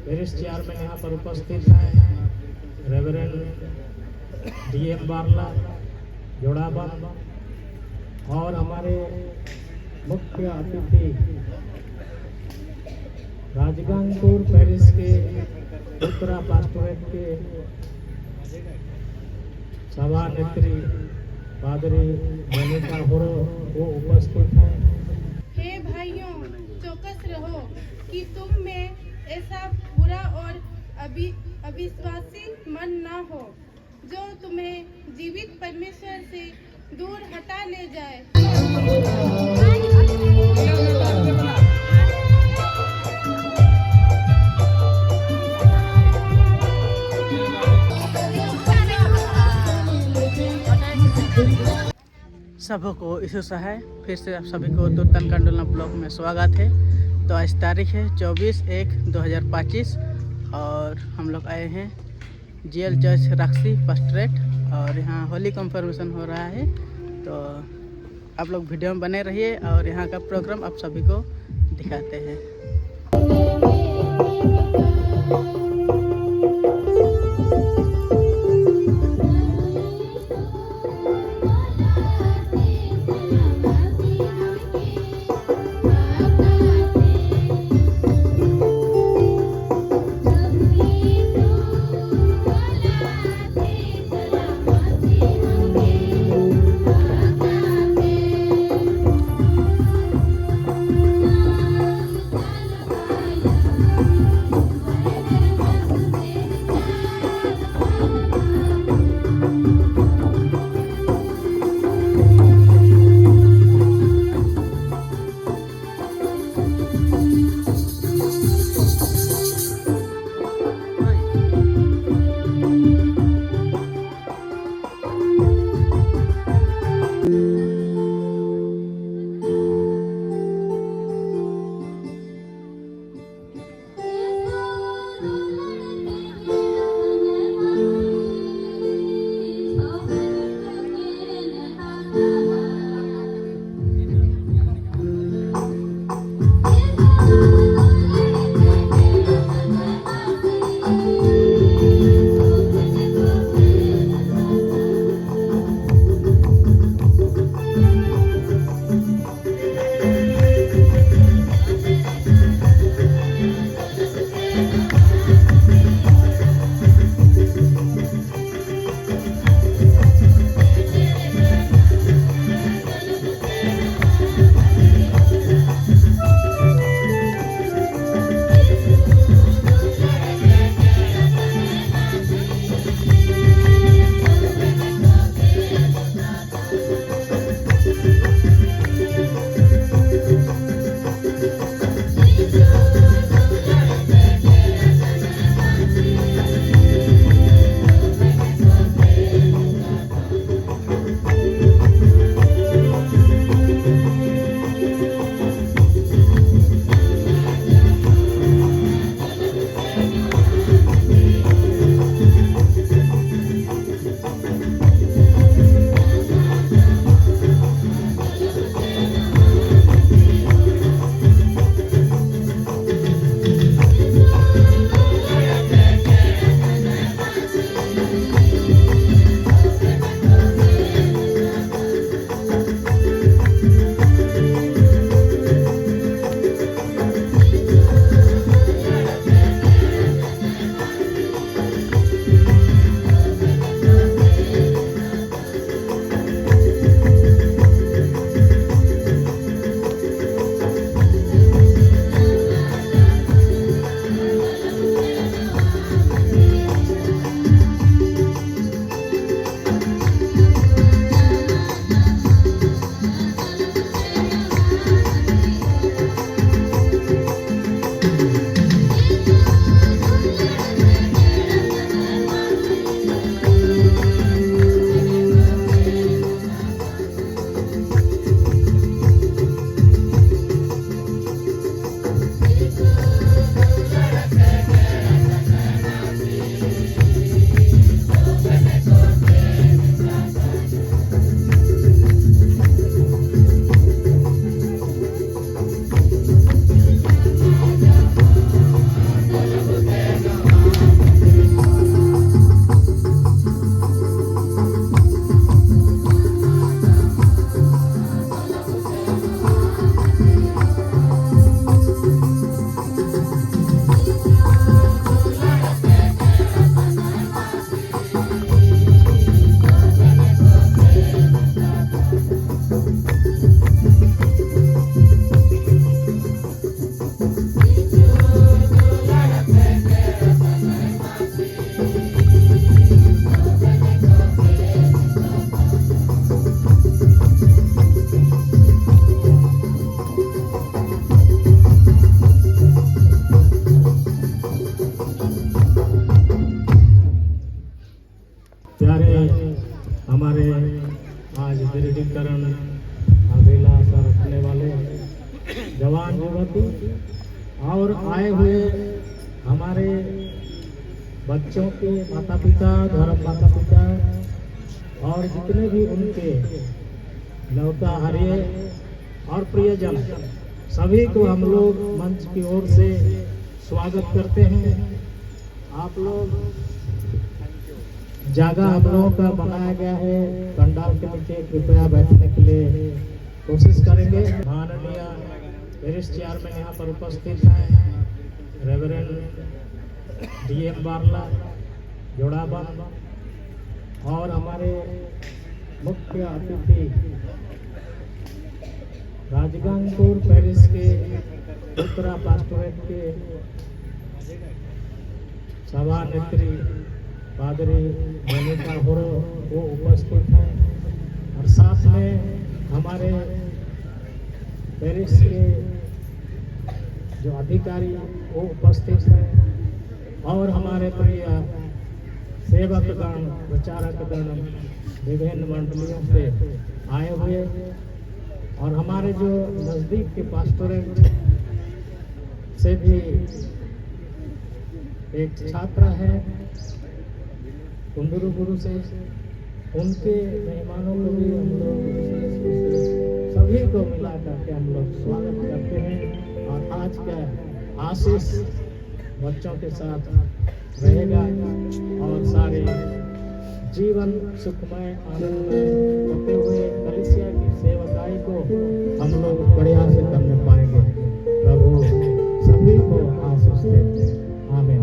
Paris chairman यहाँ पर उपस्थित हैं, रेवरेंड डीएम बारला जोड़ाबंद और हमारे मुख्य अतिथि राजगंगपुर पेरिस के उत्तरा पास्टोरेट के सभानेत्री पादरी मोनिका होरो वो उपस्थित हैं। हे भाइयों, चौकस रहो कि तुम में ऐसा बुरा और अविश्वासी मन न हो जो तुम्हें जीवित परमेश्वर से दूर हटा ले जाए। सबको ईशु सहाय फिर से आप सभी को तुर्तन कंडोलना ब्लॉग में स्वागत है। तो आज तारीख है 24/1/2025 और हम लोग आए हैं जीएल चर्च रक्सी पास्टोरेट और यहाँ होली कन्फर्मेशन हो रहा है। तो आप लोग वीडियो में बने रहिए और यहाँ का प्रोग्राम आप सभी को दिखाते हैं। बच्चों के माता पिता, धर्म माता पिता और जितने भी उनके लौताहार्य और प्रियजन, सभी को हम लोग मंच की ओर से स्वागत करते हैं। आप लोग जगह हम लोगों का बनाया गया है पंडाल के नीचे, कृपया बैठने के लिए कोशिश करेंगे। माननीय पेरिस चेयरमैन यहाँ पर उपस्थित हैं, रेवरेंड DM बारला जोड़ाबन, और हमारे मुख्य अतिथि राजगंगपुर पेरिस के उत्तरा पास्टोरेट के सभानेत्री पादरी मोनिका होरो वो उपस्थित हैं, और साथ में हमारे पेरिस के जो अधिकारी वो उपस्थित हैं, और हमारे प्रिय सेवकगण, प्रचारकगण विभिन्न मंडलियों से आए हुए, और हमारे जो नज़दीक के पास्टोरेट से भी एक छात्रा है कुंदरू से, उनके मेहमानों को भी हम लोग सभी को मिला करके हम लोग स्वागत करते हैं। और आज का आशीष बच्चों के साथ रहेगा और सारे जीवन सुखमय आनंदमय होते हुए कलीसिया की सेवकाई को हम लोग बढ़िया से करने पाएंगे। प्रभु सभी को आशीष दे। आमीन।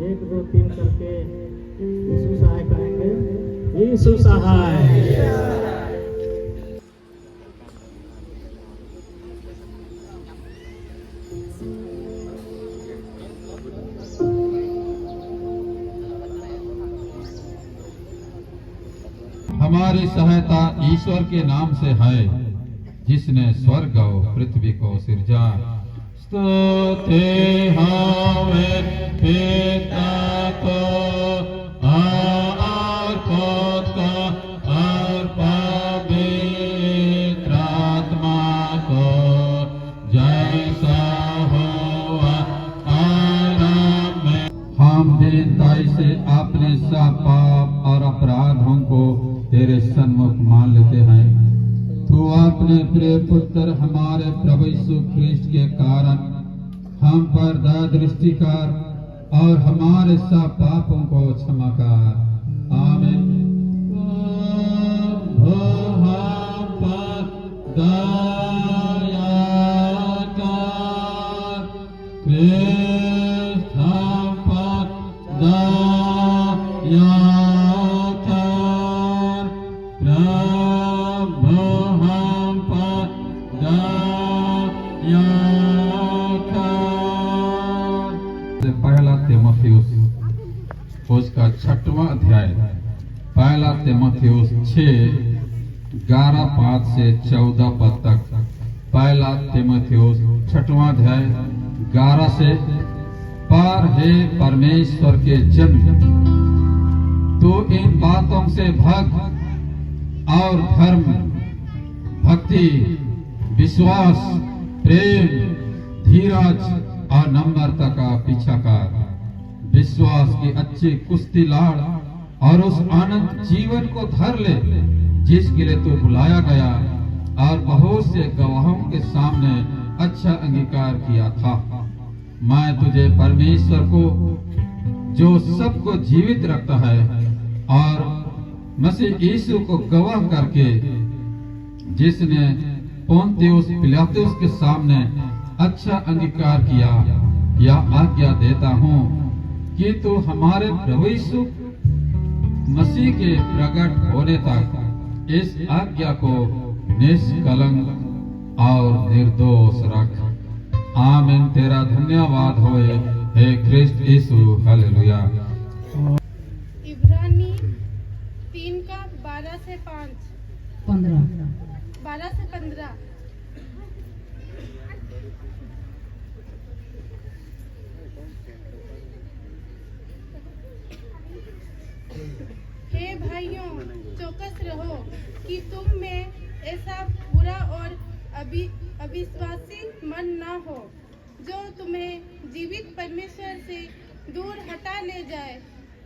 1 2 3 करके यीशु सहाय कहेंगे। यीशु सहाय। हमारी सहायता ईश्वर के नाम से है, जिसने स्वर्ग और पृथ्वी को सिरजा। स्तुति हवे पिता को और पुत्र और पवित्र आत्मा को, जैसा हुआ आरंभ में। हम दीनताई से अपने सब पाप और अपराधों को तेरे सन्मुख मान लेते हैं। तू अपने प्रिय पुत्र हमारे प्रभु यीशु ख्रिस्ट के कारण हम पर दया दृष्टि कर और हमारे सब पापों को क्षमा कर। आमीन। हम पर दया कर, ख्रिस्त हम पर दया कर, प्रभु हम पर दया कर। पहला तीमुथियुस उसका 6वां अध्याय, पहला तीमुथियुस 6:11 से 14 पद तक। पहला तीमुथियुस 6वां अध्याय 11 से। पर हे परमेश्वर के जन, तू इन बातों से भग और धर्म, भक्ति, विश्वास, प्रेम, धीरज और नम्रता का पीछा कर। विश्वास की अच्छी कुश्ती लाड़ और उस आनंद जीवन को धर ले जिसके लिए तू बुलाया गया और बहुत से गवाहों के सामने अच्छा अंगीकार किया था। मैं तुझे परमेश्वर को, जो सबको जीवित रखता है, और मसीह यीशु को गवाह करके, जिसने पोंतियुस पिलातुस के सामने अच्छा अंगीकार किया, यह आज्ञा देता हूँ कि तू हमारे प्रभु यीशु मसीह के प्रकट होने तक इस आज्ञा को निष्कलंक और निर्दोष रख। आमीन। तेरा धन्यवाद होए हे ख्रिस्त यीशु। हालेलुया। इब्रानी 3 का 12 से 15। हे भाइयों, चौकस रहो कि तुम में ऐसा बुरा और अविश्वासी मन न हो, जो तुम्हें जीवित परमेश्वर से दूर हटा ले जाए,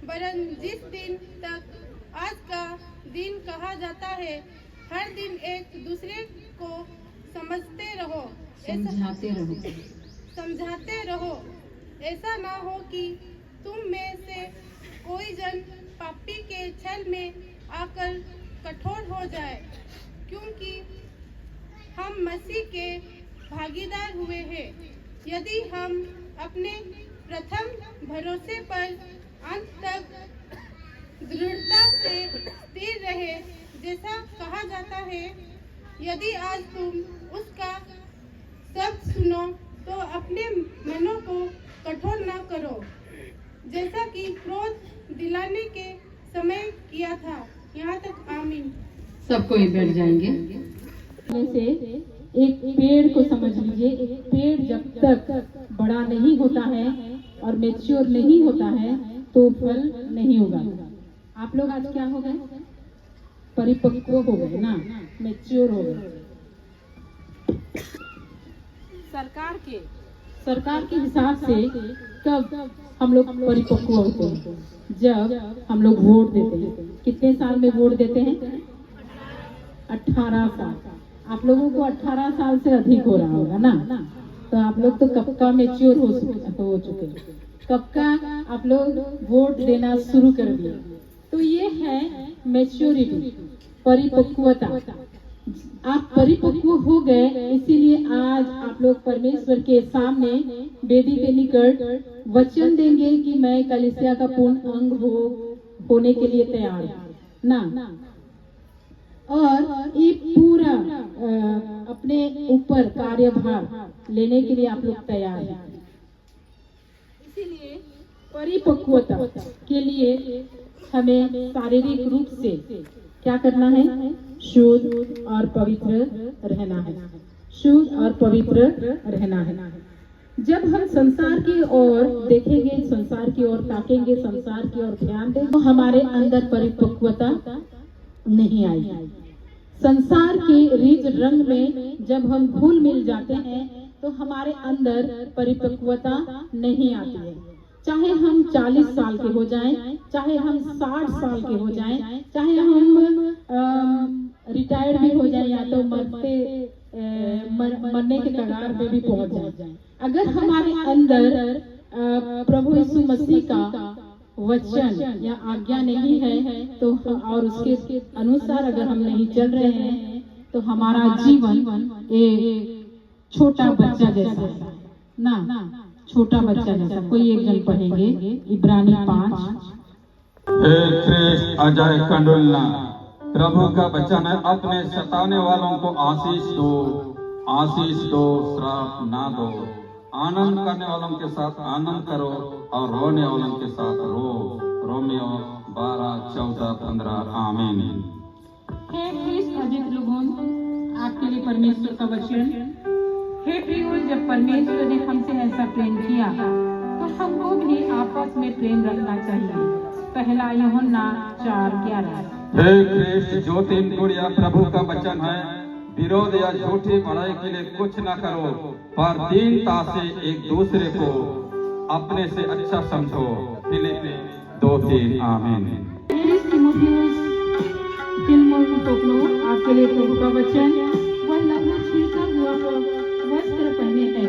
वरन जिस दिन तक आज का दिन कहा जाता है, हर दिन एक दूसरे को समझते रहो, समझाते रहो। ऐसा ना हो कि तुम में से कोई जन पापी के छल में आकर कठोर हो जाए, क्योंकि हम मसीह के भागीदार हुए हैं। यदि हम अपने प्रथम भरोसे पर अंत तक दृढ़ता से स्थिर रहे, जैसा कहा जाता है, यदि आज तुम उसका शब्द सुनो तो अपने मनों को कठोर न करो, जैसा कि क्रोध दिलाने के समय किया था। यहाँ तक आमीन। सब कोई बैठ जाएंगे। में से एक पेड़ को समझ लीजिए। एक पेड़ जब तक बड़ा नहीं होता है और मैच्योर नहीं होता है तो फल नहीं होगा। आप लोग आज क्या हो गए? परिपक्व हो गए ना, मैच्योर हो गए। सरकार के हिसाब से कब हम लोग परिपक्व होते हैं? जब हम लोग वोट देते हैं। कितने साल में वोट देते हैं? 18 साल। आप लोगों को 18 साल से अधिक हो रहा होगा ना, तो आप लोग तो कब का मैच्योर हो चुके, कब का आप लोग वोट देना शुरू कर दिए। तो ये है मैच्योरिटी, परिपक्वता। आप परिपक्व हो गए, इसीलिए आज आप लोग परमेश्वर के सामने वेदी के निकट वचन देंगे कि मैं कलीसिया का पूर्ण अंग होने के लिए तैयार हूं ना। और ये पूरा अपने ऊपर कार्यभार लेने के लिए आप लोग तैयार हैं। इसीलिए परिपक्वता के लिए हमें शारीरिक रूप से क्या करना है? शुद्ध और पवित्र रहना है। शुद्ध और पवित्र रहना है। जब हम संसार की ओर देखेंगे, संसार की ओर ताकेंगे, संसार की ओर ध्यान देंगे, तो हमारे अंदर परिपक्वता नहीं आएगी। संसार के रीत रंग में जब हम घुल मिल जाते हैं तो हमारे अंदर परिपक्वता नहीं आती है। चाहे हम 40 साल के हो जाएं, चाहे हम 60 साल के हो जाएं, चाहे हम रिटायर्ड भी हो जाएं या तो मरने के कगार पे भी पहुंच जाएं, अगर हमारे अंदर प्रभु यीशु मसीह का वचन या आज्ञा नहीं है तो और उसके अनुसार अगर हम नहीं चल रहे हैं तो हमारा जीवन एक छोटा बच्चा जैसा है ना, छोटा बच्चा जैसा। कोई एक जन पढ़ेंगे इब्रानी 5। हे ख्रिस्त अजय कंडुलना, प्रभु का वचन है, अपने सताने वालों को आशीष दो, श्राप ना दो। आनंद करने वालों के साथ आनंद करो और रोने वालों के साथ रो। रोमियो 12:14-15। आमीन। हे ख्रिस्त अजित लोगों, आपके लिए परमेश्वर का वचन। हे प्रियो, जब परमेश्वर ने हमसे ऐसा प्रेम किया तो हमको भी आपस में प्रेम रखना चाहिए। पहला यूहन्ना 4:11। हे ख्रिस्त, जो 3 गुड़िया प्रभु का वचन है, विरोध या झूठी बड़ाई के लिए कुछ न करो, पर दीनता से एक दूसरे को अपने से अच्छा समझो। फिलिप्पी 2:3। आमीन। आपके लिए प्रभु का वचन। वह लघु छिलका हुआ वस्त्र पहने है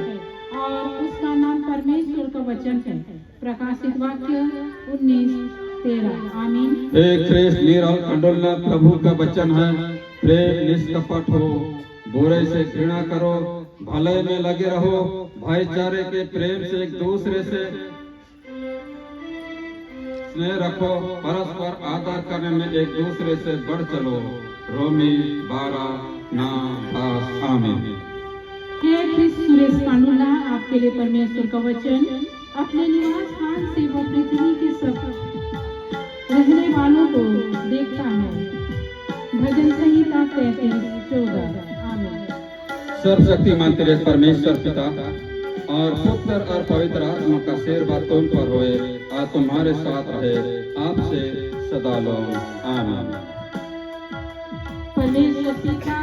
और उसका नाम परमेश्वर का वचन है। प्रकाशित वाक्य 19:13। आमीन। हे ख्रिस्त नीरव कंडोलना, प्रभु का वचन है, प्रेम निष्कपट हो, बुरे से घृणा करो, भले में लगे रहो, भाईचारे के प्रेम से एक दूसरे से स्नेह रखो, परस्पर आदर करने में एक दूसरे से बढ़ चलो। रोमी 12:9-10। आमीन। हे ख्रिस्त सुरेश कांडुला, आपके लिए परमेश्वर का वचन। अपने निवास स्थान से वो पृथ्वी के सब रहने वालों को देखता है। भजन संहिता 33:14। आमीन। सर्वशक्तिमान तेरे परमेश्वर पिता और पुत्र और पवित्र आत्मा का आशीर्वाद तुम पर होए और तुम्हारे साथ रहे, आपसे सदा लो। आमीन। परमेश्वर पिता,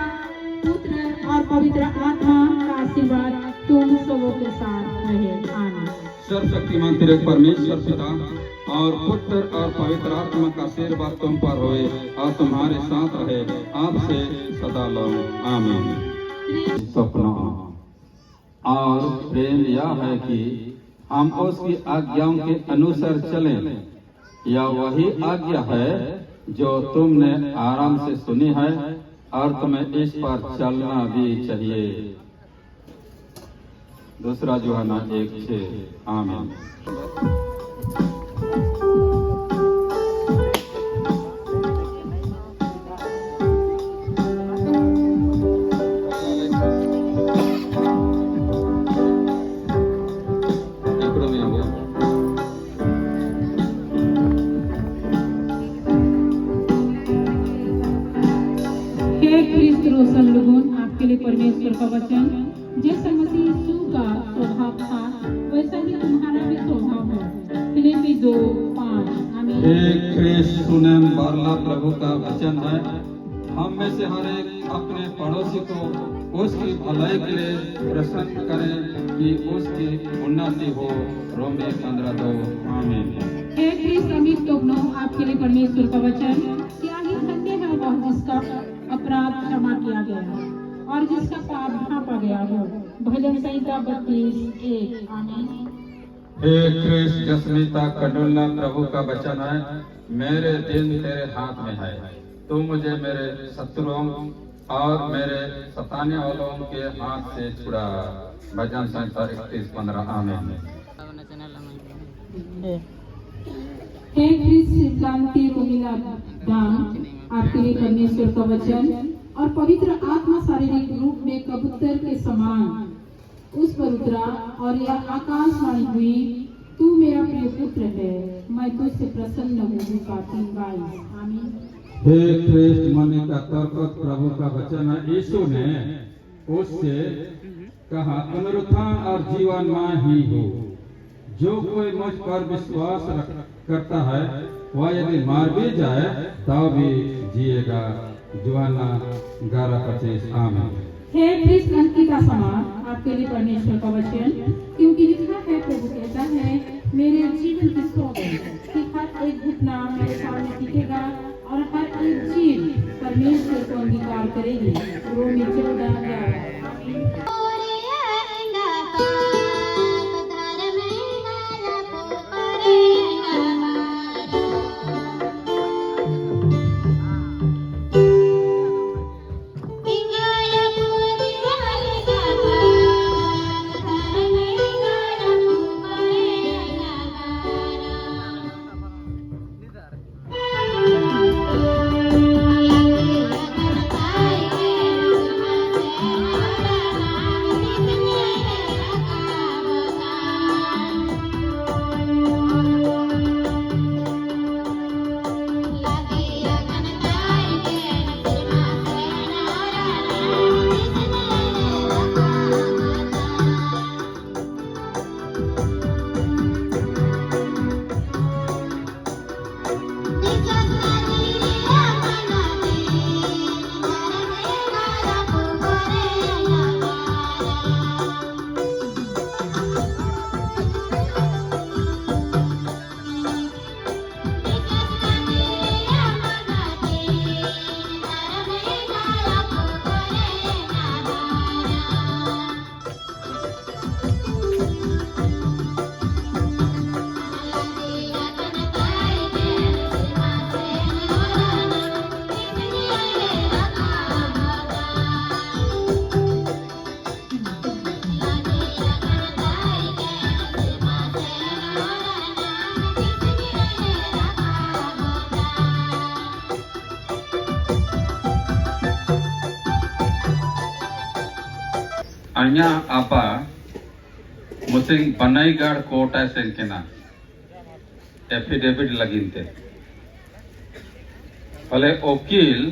पुत्र और पवित्र आत्मा का आशीर्वाद तुम सबों के साथ रहे। आमीन। सर्वशक्तिमान तेरे परमेश्वर पिता और पुत्र और पवित्र आत्मा का आशीर्वाद तुम पर होए और तुम्हारे साथ रहे आपसे सदा लो आमीन। सपना और प्रेम यह है कि हम उसकी आज्ञाओं के अनुसार चलें। यह वही आज्ञा है जो तुमने आराम से सुनी है और तुम्हें इस पर चलना भी चाहिए। दूसरा यूहन्ना 1:6 आमीन। आपके लिए परमेश्वर का वचन, जैसा मसीह यीशु का स्वभाव था वैसा ही तुम्हारा भी स्वभाव है। फिलिप्पी 2:5 आमीन। सुनेम बारला प्रभु का वचन है। हम में से हर एक अपने पड़ोसी को उसकी भलाई के लिए प्रसन्न करें कि उसकी उन्नति हो। रोमी 15:2 आमीन। हे ख्रिस्त अमीर टोकनो, आपके लिए परमेश्वर का वचन, क्या ही धन्य है वह जिसका अपराध क्षमा किया गया और जिसका पाप ढांपा गया हो। भजन संहिता 32:1 आमीन। हे ख्रिस्त जसमीता कंडोलना प्रभु का वचन है। मेरे दिन तेरे हाथ में है, तू मुझे मेरे शत्रुओं और मेरे सताने वालों के हाथ से छुड़ा। भजन संहिता 31:15 आमीन। हे ख्रिस्त क्रांति को मिला दान, आपके लिए परमेश्वर का वचन और पवित्र आत्मा शारीरिक रूप में कबूतर के समान उस पर उतरा और यह आकाशवाणी हुई, तू मेरा प्रिय पुत्र है, मैं तुझसे प्रसन्न हूँ। 3:22 आमीन। हे ख्रिस्त मने का तर्क प्रभु का वचन है। यीशु ने उससे कहा, पुनरुत्थान और जीवन मैं ही हूँ। जो कोई मुझ पर विश्वास करता है वह यदि मार भी जाए तो भी जिएगा। यूहन्ना 11:25 आमीन। हे ख्रिस्त अंकी का समान, आपके लिए परमेश्वर का वचन, क्योंकि लिखा है, प्रभु कहता है, मेरे जीवन की सौगंध कि हर एक घुटना मेरे सामने टिकेगा और हर एक जीव परमेश्वर को अंगीकार करेगी। रोमी 14:11 आमीन। Anya apa musing Banaigarh court सेंकेना एफिडेविट लगिनते फले वकील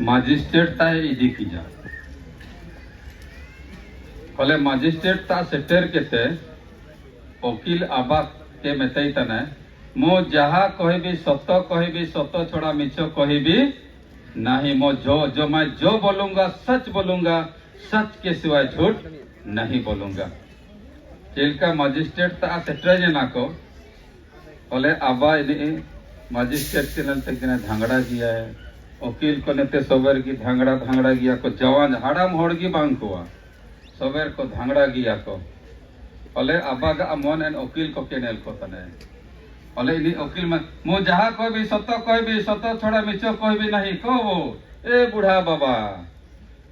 मजिस्ट्रेट ता इदी कीजा फले मजिस्ट्रेट ता सेटर केते वकील आबा के मेतई तने मो जहा कहबी सत्य छोड़ा मिछ कहबी नहीं। मो जो मैं जो बोलूंगा सच बोलूंगा, सच के सिवाय झूठ नहीं बोलूंगा। चेलका मजिस्ट्रेट ता सेट्रे जना को बोले आबा इनी मजिस्ट्रेट के नलते किना धांगड़ा गया है वकील को नेते सोबर की धांगड़ा गया को जवान हाड़ाम होड़गी बांग को सोबर को धांगड़ा गया को बोले आबा का मन एन वकील को केनेल को तने बोले इनी वकील में मु जहा कोई भी सत्य छोड़ा मिचो कोई भी नहीं को वो ए बूढ़ा बाबा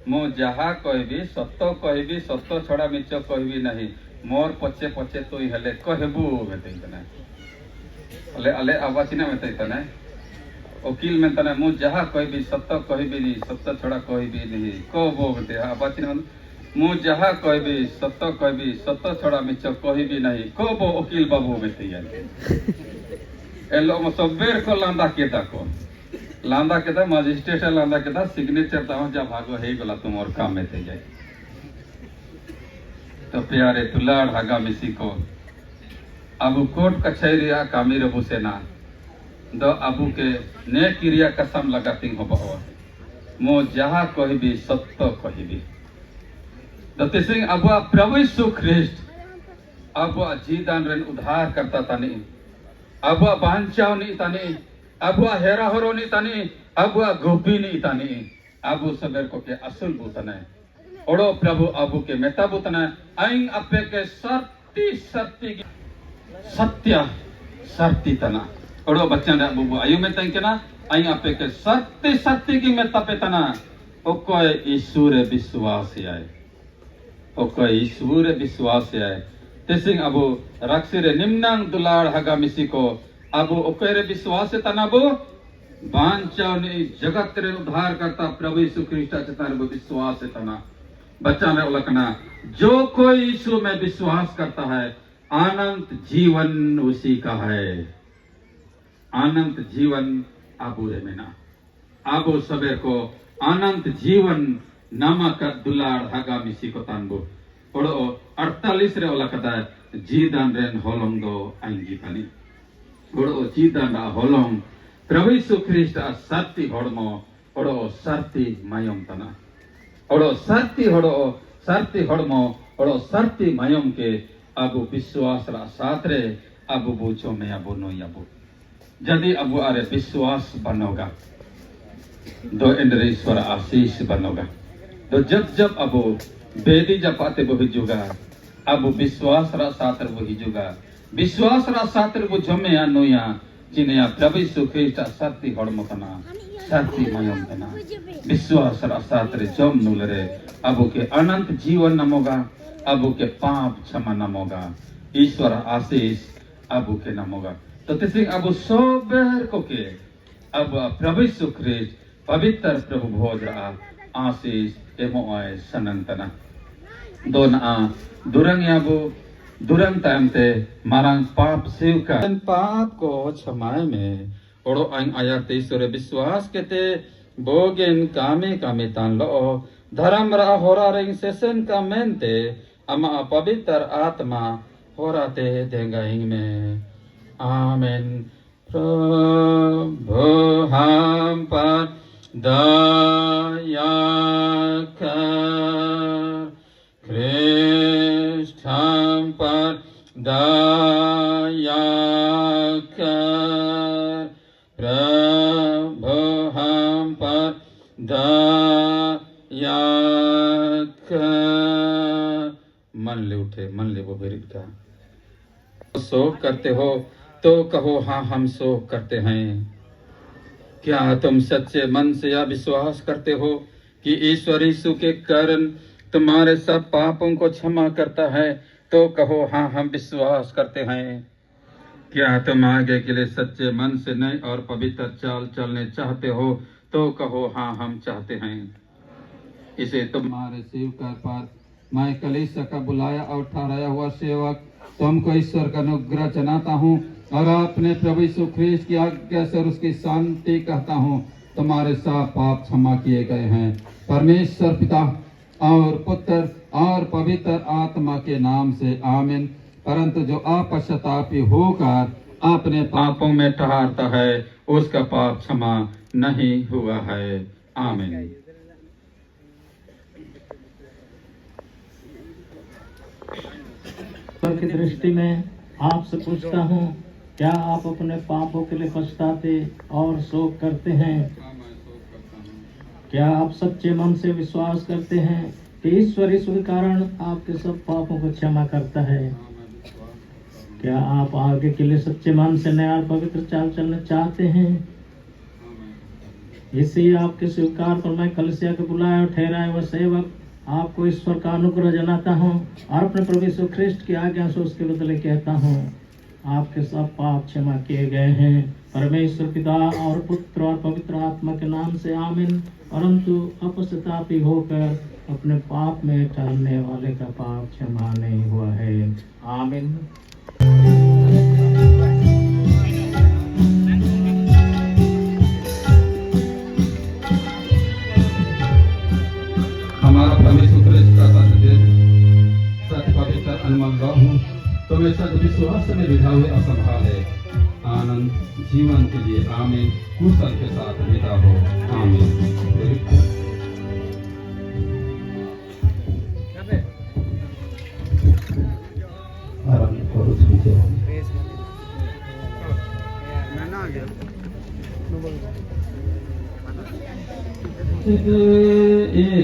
मु जहा कोई भी सत्य छोड़ा मिचो कोई भी नहीं मोर पचे पचे तो हेले कहबू बेते तने अले अले आबा चिना में तने वकील में तने मु जहा कोई भी सत्य नहीं सत्य छोड़ा कोई भी नहीं को बो बेते आबा चिना मु जहा कोई भी सत्य छोड़ा मिचो कोई भी नहीं को बो वकील बाबू बेते यार एलो म सबेर को लांदा केता मजिस्ट्रेट लांदा केता सिग्नेचर ता जा भागो हे गला तुमोर काम में थे जाए तो प्यारे तुलाड़ हागा मिसी को अबू कोर्ट कचहरी कामी रबू सेना दो अबू के ने क्रिया कसम लगाती हो बहो मो जहा कोई भी सत्य कोई भी दो तिसिंग अबू प्रभु यीशु ख्रिस्ट अबू जीदान रेन उद्धार करता तानी अबू बांचाव नी तानी अबू हेरा हरो नी तानी अबू गोपी नी तानी अबू सबेर को के असुल बुतने ओड़ो प्रभु अबू के मेता बुतने आइन अपे के सत्य तना ओड़ो बच्चा ने अबू आयु में तंग केना आइन अपे के सत्य की मेता पे तना ओकोय ईश्वर विश्वास आए ओकोय ईश्वर विश्वास आए तेसिंग अबू रक्षिरे निम्नांग दुलाड़ हगा मिसी को अबू ओकोय विश्वास तना बो बांचावनी जगत रे उद्धार करता प्रभु यीशु ख्रिस्ट चतार बो विश्वास तना बच्चा में उलकना जो कोई यीशु में विश्वास करता है अनंत जीवन उसी का है अनंत जीवन आबू रे में ना आबू सबेर को अनंत जीवन नामक दुलाड़ हगा मिसी को तानबो ओड़ो 48 रे उलकता है जीदान रेन होलोंग दो आंगी पानी ओड़ो जीदान रा होलोंग प्रभु यीशु ख्रिस्ट सत्य होड़मो ओड़ो सत्य मायम तना ओड़ो सर्ती होड़मो ओड़ो सर्ती मायम के अबू विश्वास रा साथरे अबू बूचो में अबू नो अबू यदि अबू आरे विश्वास बनोगा दो इंद्र ईश्वर आशीष बनोगा तो जब अबू बेदी जपाते वो हिजुगा अबू विश्वास रा साथर वो हिजुगा विश्वास रा साथर वो जमे या नोया चिने प्रभु यीशु ख्रिस्ट सर्ती होड़मो तना सर्ती मायम तना विश्वास रा साथरे जम नुलरे अबू के अनंत जीवन नमोगा अबू के पाप क्षमा नमोगा ईश्वर आशीष अबू के नमोगा तो तिसिंग अबू सोबर को के अब प्रभु यीशु ख्रिस्ट पवित्र प्रभु भोज रा आशीष एमो आए सनंतना दोना दुरंग अबू दुरंग टाइम ते मारंग पाप सेव का पाप को क्षमाए में ओड़ो आइन आया ईश्वर विश्वास के ते बोगेन कामे तान लो धर्म रा होरा रिंग सेशन का मेनते अमा पवित्र आत्मा होरा ते देंगा हिंग में आमेन प्रभु हम पर दया कर ख्रिस्ट हम पर दया कर प्रभु हम पर दया कर मन ले वो बिरिद का शोक करते हो तो कहो हाँ हम शोक करते हैं क्या तुम सच्चे मन से यह विश्वास करते हो कि ईश्वर यीशु के कारण तुम्हारे सब पापों को क्षमा करता है तो कहो हाँ हम विश्वास करते हैं क्या तुम आगे के लिए सच्चे मन से नए और पवित्र चाल चलने चाहते हो तो कहो हाँ हम चाहते हैं इसे तुम्हारे सेवक पर मैं कलीसिया का बुलाया और ठहराया हुआ सेवक तुमको ईश्वर का अनुग्रह चनाता हूँ और अपने प्रभु यीशु ख्रिस्ट की आज्ञा से और उसकी शांति कहता हूँ तुम्हारे सब पाप क्षमा किए गए हैं परमेश्वर पिता और पुत्र और पवित्र आत्मा के नाम से आमीन। परंतु जो अपश्चातापी होकर अपने पापों में ठहरता है उसका पाप क्षमा नहीं हुआ है। आमीन। की दृष्टि में आपसे पूछता हूँ, क्या आप अपने पापों के लिए पछताते और शोक करते हैं? क्या आप सच्चे मन से विश्वास करते हैं कि ईश्वर इस कारण आपके सब पापों को क्षमा करता है? क्या आप आगे के लिए सच्चे मन से नया और पवित्र चाल चलना चाहते हैं? इसी आपके स्वीकार पर मैं कलीसिया के बुलाए और ठहराए हुए सेवक आपको ईश्वर का अनुग्रह जनाता हूँ और अपने प्रभु यीशु ख्रिस्ट की आज्ञा से उसके बदले कहता हूँ, आपके सब पाप क्षमा किए गए हैं। परमेश्वर पिता और पुत्र और पवित्र आत्मा के नाम से आमीन। परंतु अपश्चातापी होकर अपने पाप में टहलने वाले का पाप क्षमा नहीं हुआ है। आमीन। हमारा परमेश्वर का सत्य पवित्र अनमोल लहू तुम्हें सद विश्वास में विधा हुए असंभाले आनंद जीवन के लिए आमीन। कुशल के साथ विदा हो। आमीन।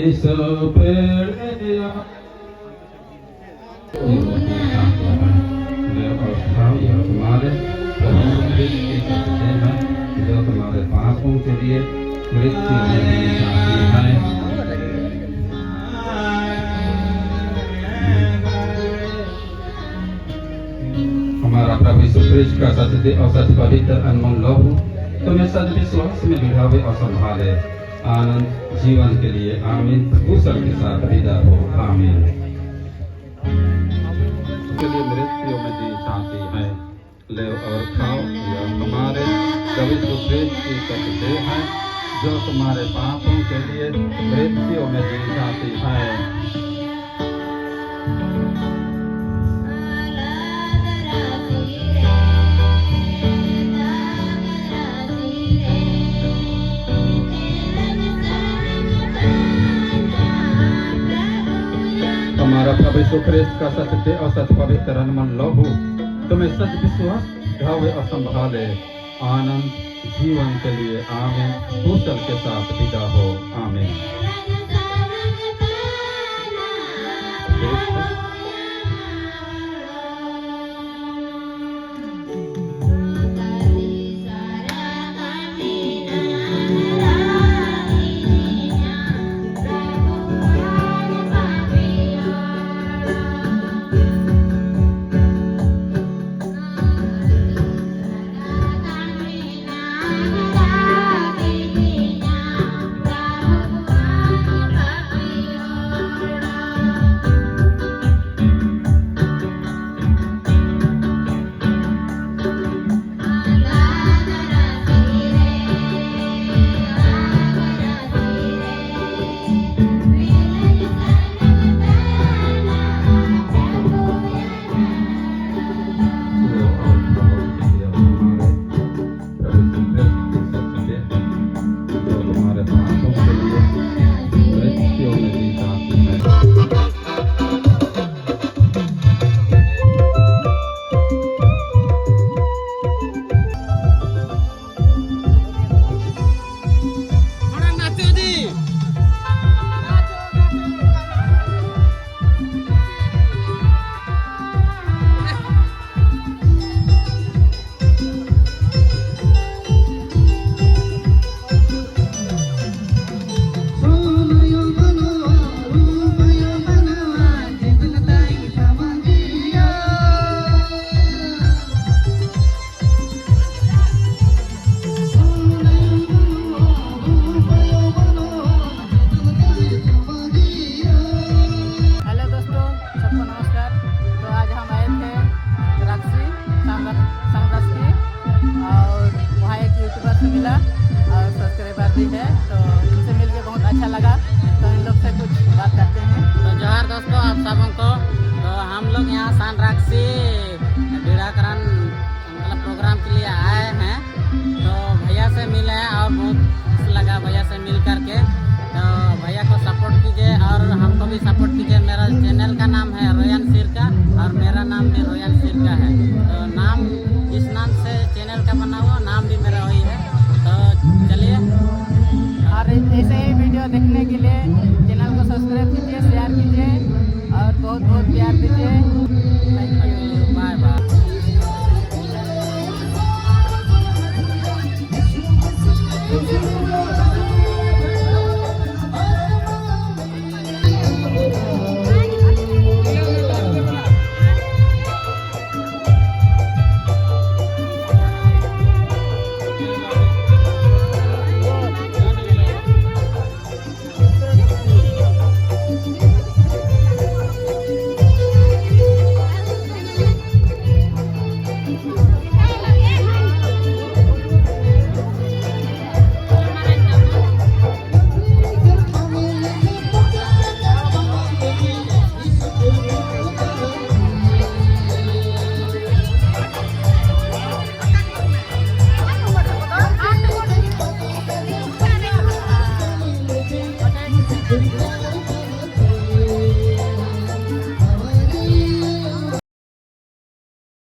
इस पेड़ तुम्हारे जो तुम्हारे पापों के लिए मृत्यु में है। हमारा प्रभु यीशु ख्रिस्ट का सत्य और सत्य पवित्र अनमोल लहू तुम्हें सद्विश्वास में भिड़ावे और संभाले आनंद जीवन के लिए आमीन। कुशल के साथ विदा हो। आमीन। के लिए मृत्यु में जी चाहती है, ले और खाओ, यह तुम्हारे पवित्र ख्रिस्ट की सत्य है जो तुम्हारे पापों के लिए मृत्यु में जी चाहती है। हमारा प्रभु यीशु ख्रिस्ट का सत्य और सत्य पवित्र अनमोल लहू तुम्हें सत्य विश्वास ढावे और संभाले आनंद जीवन के लिए आमीन। कुशल के साथ विदा हो। आमीन। सपोर्ट कीजिए। मेरा चैनल का नाम है रोयन सिर का और मेरा नाम रॉयल सीड का है। तो